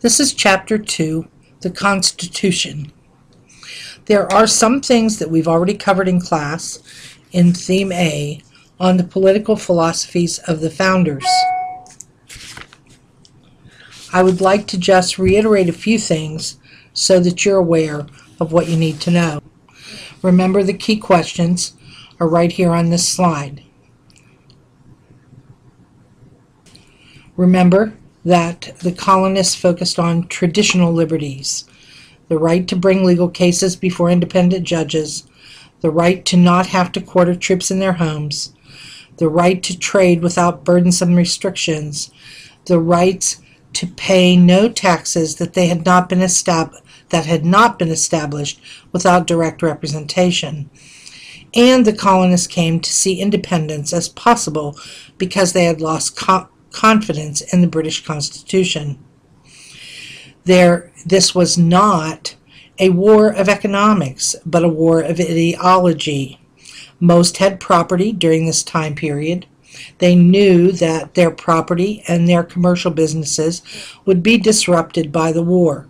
This is Chapter 2, the Constitution. There are some things that we've already covered in class in Theme A on the political philosophies of the founders. I would like to just reiterate a few things so that you're aware of what you need to know. Remember, the key questions are right here on this slide. Remember that the colonists focused on traditional liberties: the right to bring legal cases before independent judges, the right to not have to quarter troops in their homes, the right to trade without burdensome restrictions, the rights to pay no taxes that had not been established without direct representation. And the colonists came to see independence as possible because they had lost confidence in the British Constitution. This was not a war of economics, but a war of ideology. Most had property during this time period. They knew that their property and their commercial businesses would be disrupted by the war.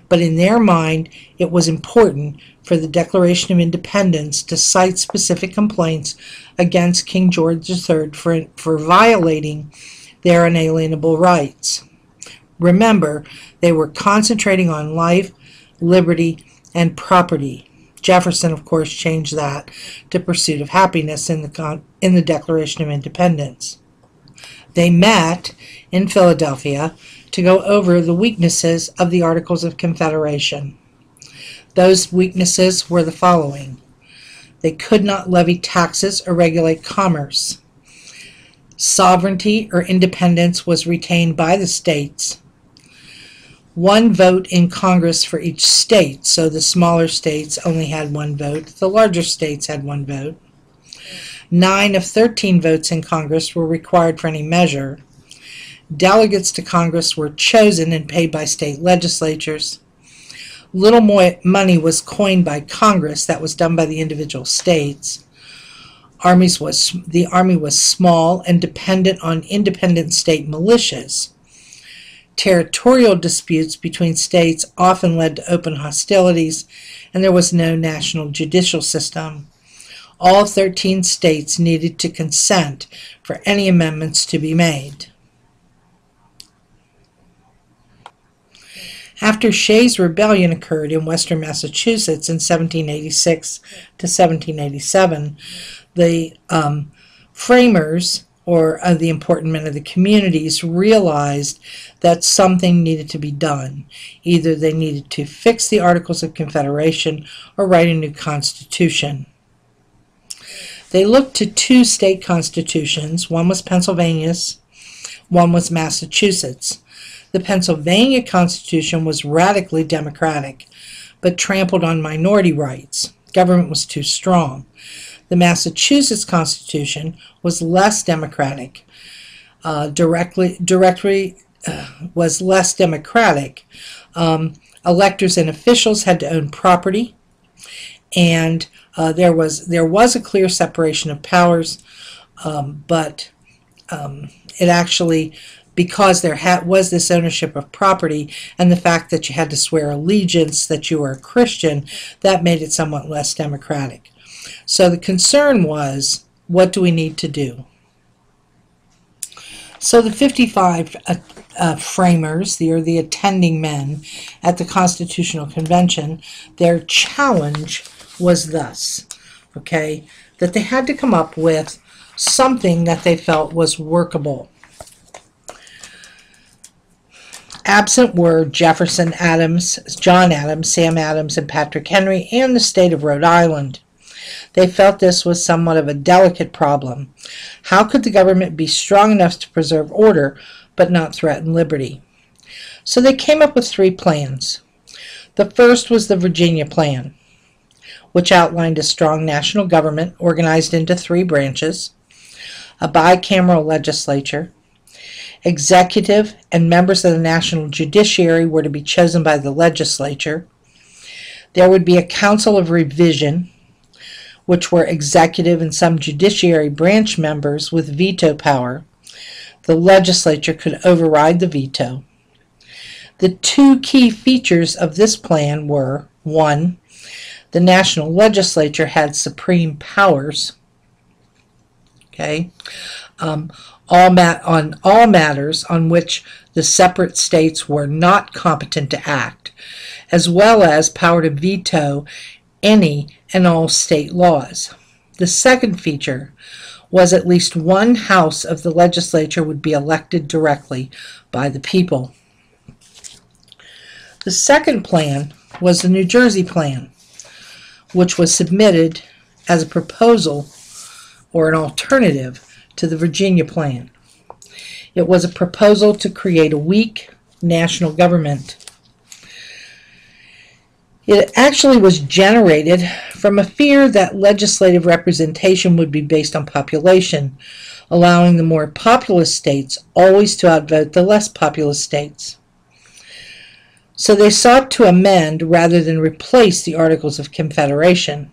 But in their mind, it was important for the Declaration of Independence to cite specific complaints against King George III for violating their inalienable rights. Remember, they were concentrating on life, liberty, and property. Jefferson, of course, changed that to pursuit of happiness in the Declaration of Independence. They met in Philadelphia to go over the weaknesses of the Articles of Confederation. Those weaknesses were the following: they could not levy taxes or regulate commerce. Sovereignty or independence was retained by the states. One vote in Congress for each state, so the smaller states only had one vote. The larger states had one vote. 9 of 13 votes in Congress were required for any measure. Delegates to Congress were chosen and paid by state legislatures. Little more money was coined by Congress. That was done by the individual states. The Army was small and dependent on independent state militias. Territorial disputes between states often led to open hostilities, and there was no national judicial system. All 13 states needed to consent for any amendments to be made. After Shays' Rebellion occurred in western Massachusetts in 1786 to 1787, the framers, or the important men of the communities, realized that something needed to be done. Either they needed to fix the Articles of Confederation or write a new constitution. They looked to 2 state constitutions. One was Pennsylvania's, one was Massachusetts. The Pennsylvania Constitution was radically democratic, but trampled on minority rights. Government was too strong. The Massachusetts Constitution was less democratic. Was less democratic. Electors and officials had to own property, and there was a clear separation of powers, but it actually, because there was this ownership of property and the fact that you had to swear allegiance that you were a Christian, that made it somewhat less democratic. So the concern was, what do we need to do? So the 55 framers, the attending men at the Constitutional Convention, their challenge was thus, okay, that they had to come up with something that they felt was workable. Absent were Jefferson, Adams, John Adams, Sam Adams, and Patrick Henry, and the state of Rhode Island. They felt this was somewhat of a delicate problem. How could the government be strong enough to preserve order but not threaten liberty? So they came up with 3 plans. The first was the Virginia Plan, which outlined a strong national government organized into 3 branches, a bicameral legislature, executive and members of the national judiciary were to be chosen by the legislature. There would be a council of revision, which were executive and some judiciary branch members with veto power. The legislature could override the veto. The two key features of this plan were, one, the national legislature had supreme powers, okay, on all matters on which the separate states were not competent to act, as well as power to veto any and all state laws. The second feature was at least one house of the legislature would be elected directly by the people. The second plan was the New Jersey plan, which was submitted as a proposal or an alternative to the Virginia plan. It was a proposal to create a weak national government. It actually was generated from a fear that legislative representation would be based on population, allowing the more populous states always to outvote the less populous states. So they sought to amend rather than replace the Articles of Confederation,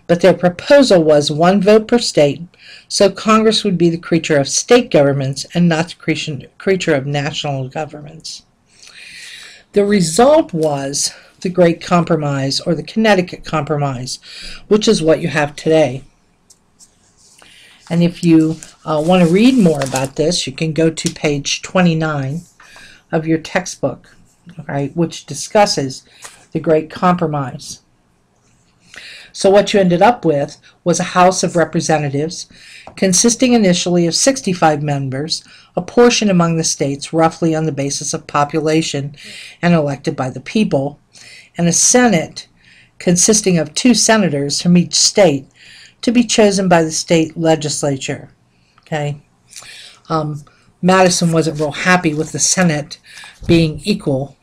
but their proposal was one vote per state, so Congress would be the creature of state governments and not the creature of national governments. The result was the Great Compromise, or the Connecticut Compromise, which is what you have today. And if you want to read more about this, you can go to page 29 of your textbook, right, which discusses the Great Compromise. So what you ended up with was a House of Representatives consisting initially of 65 members, apportioned among the states roughly on the basis of population and elected by the people, and a Senate consisting of 2 senators from each state to be chosen by the state legislature. Okay, Madison wasn't real happy with the Senate being equal,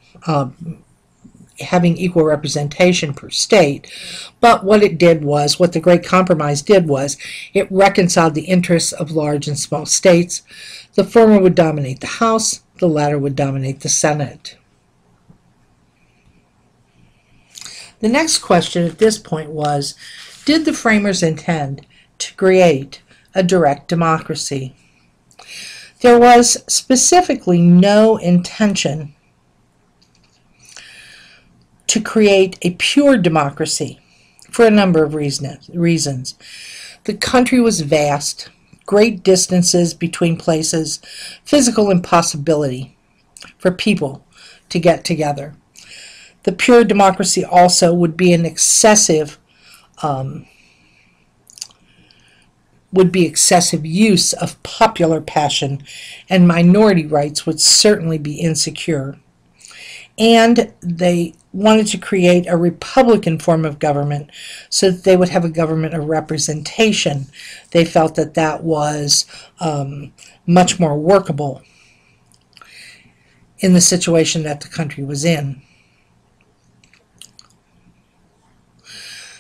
having equal representation per state, but what the Great Compromise did was it reconciled the interests of large and small states. The former would dominate the House, the latter would dominate the Senate. The next question at this point was, did the framers intend to create a direct democracy? There was specifically no intention to create a pure democracy for a number of reasons. The country was vast, great distances between places, physical impossibility for people to get together. The pure democracy also would be an excessive use of popular passion, and minority rights would certainly be insecure. And they wanted to create a republican form of government so that they would have a government of representation. They felt that that was much more workable in the situation that the country was in.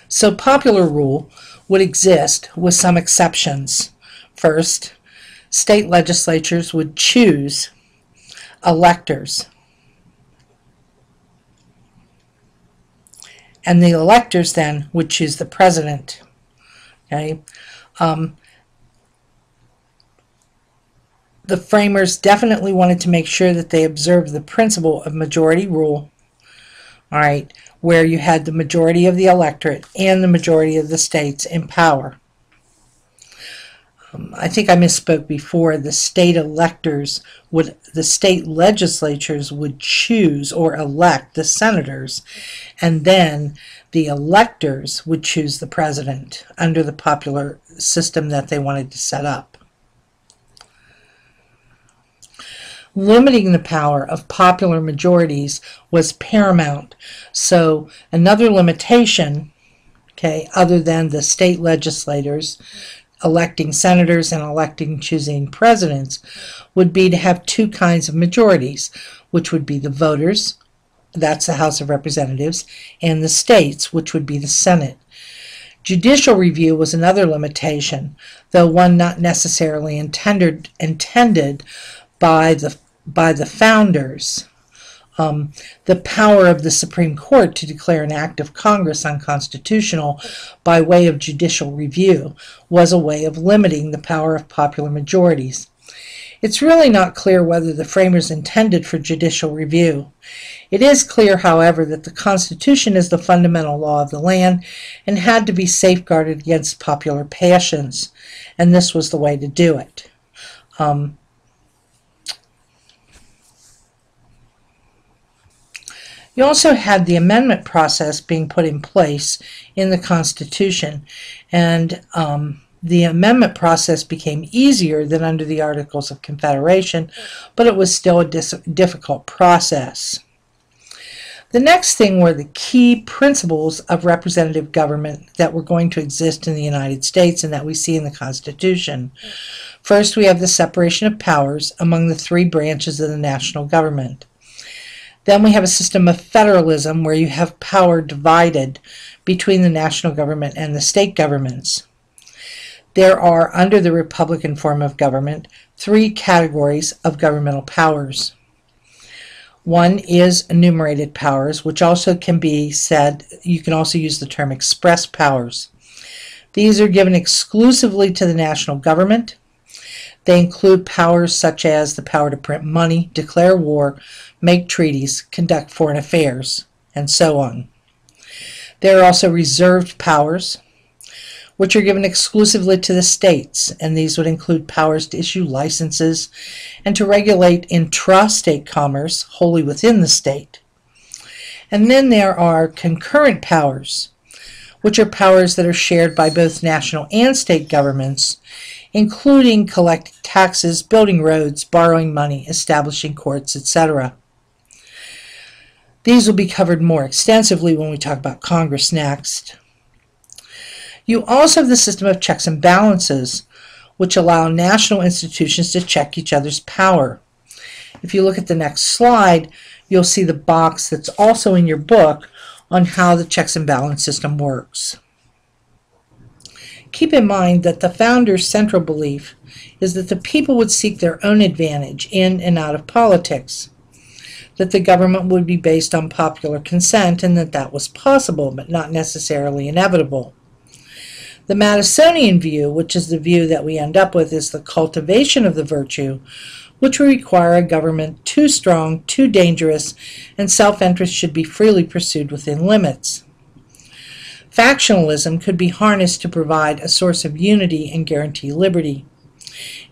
So popular rule would exist with some exceptions. First, state legislatures would choose electors, and the electors then would choose the president. Okay, the framers definitely wanted to make sure that they observed the principle of majority rule, all right, where you had the majority of the electorate and the majority of the states in power. I think I misspoke before. The state legislatures would choose or elect the senators, and then the electors would choose the president under the popular system that they wanted to set up. Limiting the power of popular majorities was paramount. So another limitation, okay, other than the state legislators electing senators and choosing presidents, would be to have 2 kinds of majorities, which would be the voters, that's the House of Representatives, and the states, which would be the Senate. Judicial review was another limitation, though one not necessarily intended by the founders. The power of the Supreme Court to declare an act of Congress unconstitutional by way of judicial review was a way of limiting the power of popular majorities. It's really not clear whether the framers intended for judicial review. It is clear, however, that the Constitution is the fundamental law of the land and had to be safeguarded against popular passions, and this was the way to do it. You also had the amendment process being put in place in the Constitution, and the amendment process became easier than under the Articles of Confederation, but it was still a difficult process. The next thing were the key principles of representative government that were going to exist in the United States and that we see in the Constitution. First, we have the separation of powers among the three branches of the national government. Then we have a system of federalism where you have power divided between the national government and the state governments. There are, under the Republican form of government, three categories of governmental powers. One is enumerated powers, which also can be said, you can also use the term express powers. These are given exclusively to the national government. They include powers such as the power to print money, declare war, make treaties, conduct foreign affairs, and so on. There are also reserved powers, which are given exclusively to the states, and these would include powers to issue licenses and to regulate intrastate commerce wholly within the state. And then there are concurrent powers, which are powers that are shared by both national and state governments, including collecting taxes, building roads, borrowing money, establishing courts, etc. These will be covered more extensively when we talk about Congress next. You also have the system of checks and balances, which allow national institutions to check each other's power. If you look at the next slide, you'll see the box that's also in your book on how the checks and balance system works. Keep in mind that the founders' central belief is that the people would seek their own advantage in and out of politics, that the government would be based on popular consent, and that that was possible but not necessarily inevitable. The Madisonian view, which is the view that we end up with, is the cultivation of the virtue, which would require a government too strong, too dangerous, and self-interest should be freely pursued within limits. Factionalism could be harnessed to provide a source of unity and guarantee liberty.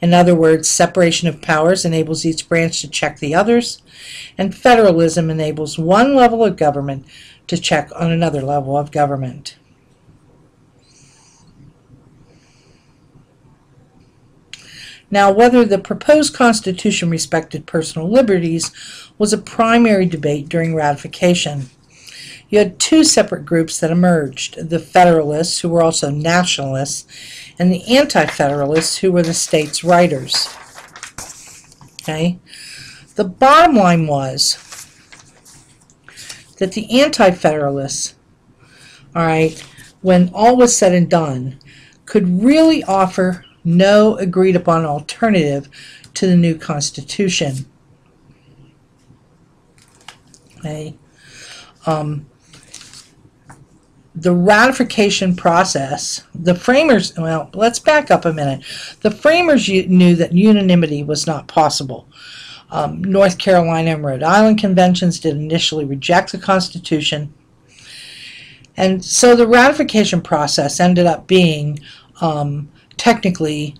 In other words, separation of powers enables each branch to check the others, and federalism enables one level of government to check on another level of government. Now, whether the proposed Constitution respected personal liberties was a primary debate during ratification. You had two separate groups that emerged, the Federalists, who were also nationalists, and the Anti-Federalists, who were the states' writers. Okay? The bottom line was that the Anti-Federalists, all right, when all was said and done, could really offer no agreed-upon alternative to the new Constitution. Okay? The ratification process, the framers, well, let's back up a minute. The framers knew that unanimity was not possible. North Carolina and Rhode Island conventions did initially reject the Constitution, and so the ratification process ended up being technically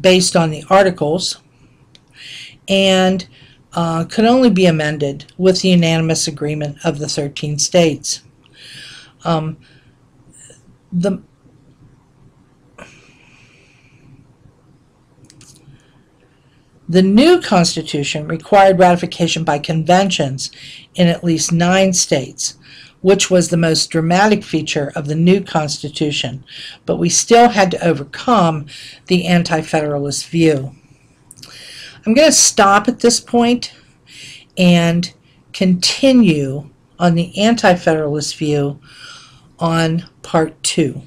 based on the Articles, and could only be amended with the unanimous agreement of the 13 states. The new Constitution required ratification by conventions in at least 9 states, which was the most dramatic feature of the new Constitution, but we still had to overcome the Anti-Federalist view. I'm going to stop at this point and continue on the Anti-Federalist view on part 2.